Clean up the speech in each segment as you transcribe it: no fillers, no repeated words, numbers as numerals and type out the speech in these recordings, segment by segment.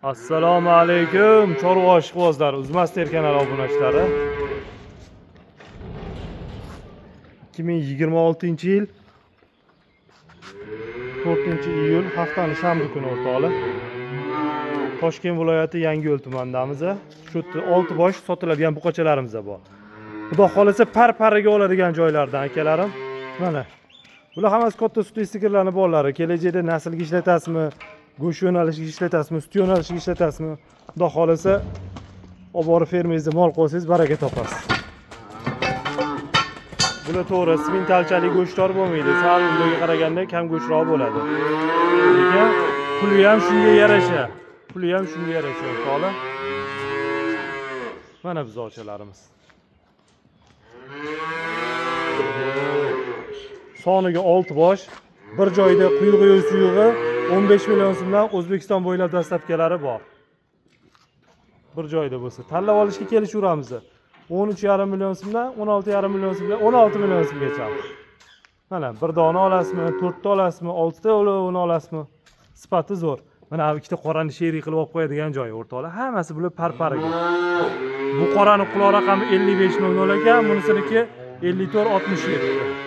Assalomu alaykum chorva ishqibozlar, Uzmaster kanali obunachilari. 2026-yil 4-iyul haftaning shanba kuni o'rtoqlar. Toshkent viloyati Yangiyo'l tumanidamiz. Shu 6 bosh sotiladigan buqachalarimiz bor. Xudo xolasa par-pariga oladigan joylardan akalarim. Mana bular hammasi katta sut sigirlarni borlari. Kelajakda naslga ishlatasizmi? Go'sht yo'nalishiga ishlatasizmi, sut yo'nalishiga ishlatasizmi? Xudo xolasa olib borib fermangizda mol qo'ysangiz baraka topasiz. Bular to'g'ri, simentalchalik go'shtlar bo'lmaydi. Sal unga qaraganda kam go'shtroq bo'ladi. Lekin puli ham shunga yarasha. To'g'ri. Mana buzoqchalarimiz. Soniga 6 bosh, bir joyda quyug'i suyug'i 15 million so'mdan O'zbekiston bo'ylab dastlabkilari bor. Bir joyda bo'lsa, tanlab olishga kelishaveramiz. 13,5 million so'mdan 16,5 million so'mdan 16 million so'mgacha. Mana bir dona olasizmi, 4 ta olasizmi, 6 ta uni olasizmi? Sifati zo'r. Mana bu ikkita qorani sherik qilib olib qo'yadigan joyi o'rtoqlar. Hammasi bular par-pariga. Bu qorani quloq raqami 5500 ekan, bunisiniki 5467.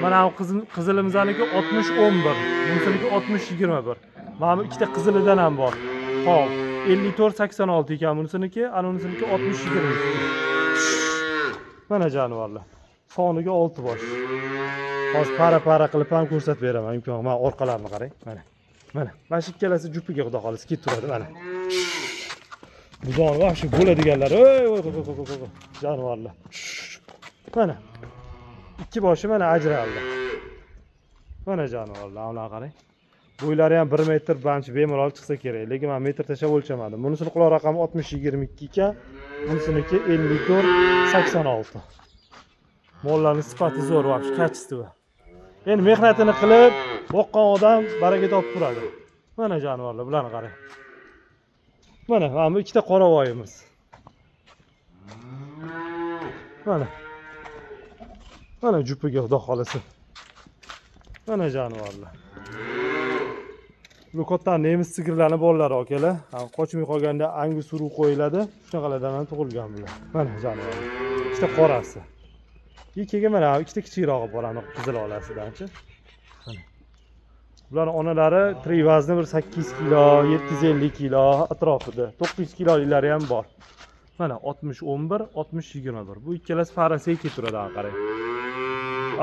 Mana bu qizilimizaniki 6011, bunisiniki 6021. Mana bu ikkita qizilidan ham bor. Xo'p, 5486 ekan bunisiniki, ana bunisiniki 6022. Mana jonivorlar. Soniga 6 bosh. Hozir para qilib ham ko'rsatib beraman, imkon. Mana orqalarini qarang, mana. Mana shu ikkalasi jupiga xudo xolasa ketib turadi, mana. Bu jonivor shu bo'ladiganlar, jonivorlar. Mana. Ikki boshi mana ajraldi. Mana jonivorlar, ana qarang. Bo'ylari ham 1 metr banchi bemalol chiqsa kerak, lekin men metr tashlab o'lchamadim. Bunisining quloq raqami 6022 ekan, bunisiniki 5486. Mollarning sifati zo'r, vaqti kачество. Endi mehnatini qilib, boqqan odam baraka topib turadi. Mana jonivorlar, bularni qarang. Mana bu ikkita qoravoyimiz. Mana jupiga xudo xolasa. Mana jonivorlar. Bu katta nemis sigirlarni borlari akalar. Qochmay qolganda angus suruv qo'yiladi. Shunaqalardan ham tug'ilgan bular. Mana jonivorlar. Ikkita qorasi. Ikkiga mana ikkita kichikroq bo'ladi qizil olasidanchi. Mana. Bularning onalari trivazni bir 8 kilo, 750 kilo atrofida. 900 kiloliklari ham bor. Mana 6011, 6021. Bu ikkalasi farasiga turadi, qarang.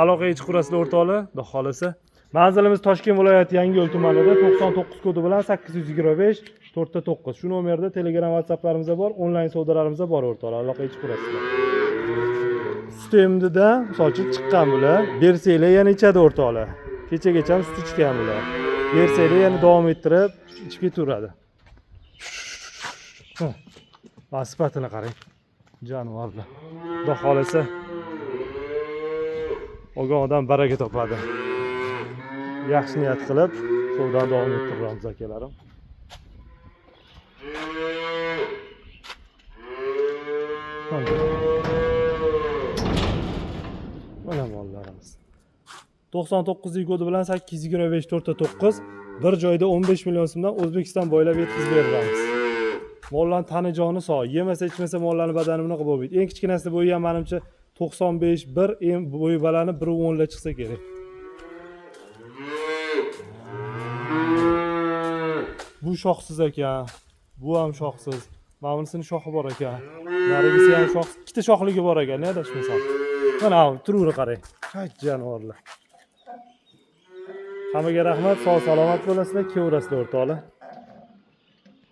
Aloqaga chiqurasizlar o'rtoqlar, xudo xolasa. Manzilimiz Toshkent viloyati Yangiyo'l tumanida 99 kodi bilan 825 409. Shu nomerda Telegram, WhatsApplarimiz bor, onlayn savdolarimiz bor o'rtoqlar. Aloqaga chiqurasizlar. Sutimda sochi chiqqan bular. Bersanglar yana ichadi o'rtoqlar. Kechagacha ham sut ichgan bular. Bersanglar yana davom ettirib ichib ketaveradi. Sifatini qarang. Jonivorlar. Xudo xolasa olgan odam baraka topadi. Yaxshi niyat qilib savdoni davom ettiramiz akalarim. Mana mollarimiz. 99 kodi bilan 825 409 bir joyda 15 million so'mdan O'zbekiston bo'ylab yetkazib beramiz. Mollarning tani joni sog', yemasa ichmasa mollarning badani bunaqa bo'lmaydi. Eng kichkinasi bo'yi ham menimcha 95 1, eng bo'yi balani 1.10 la chiqsa kerak. Bu shoxsiz ekan. Bu ham shoxsiz. Mana bunisining shoxi bor ekan. Narigisi ham shox, ikkita shoxligi bor ekan, ne adashmasam. Mana bu tururi qarang. Hay jonivorlar. Hammaga rahmat, sog' salomat bo'lasizlar, kelaverasizlar o'rtoqlar.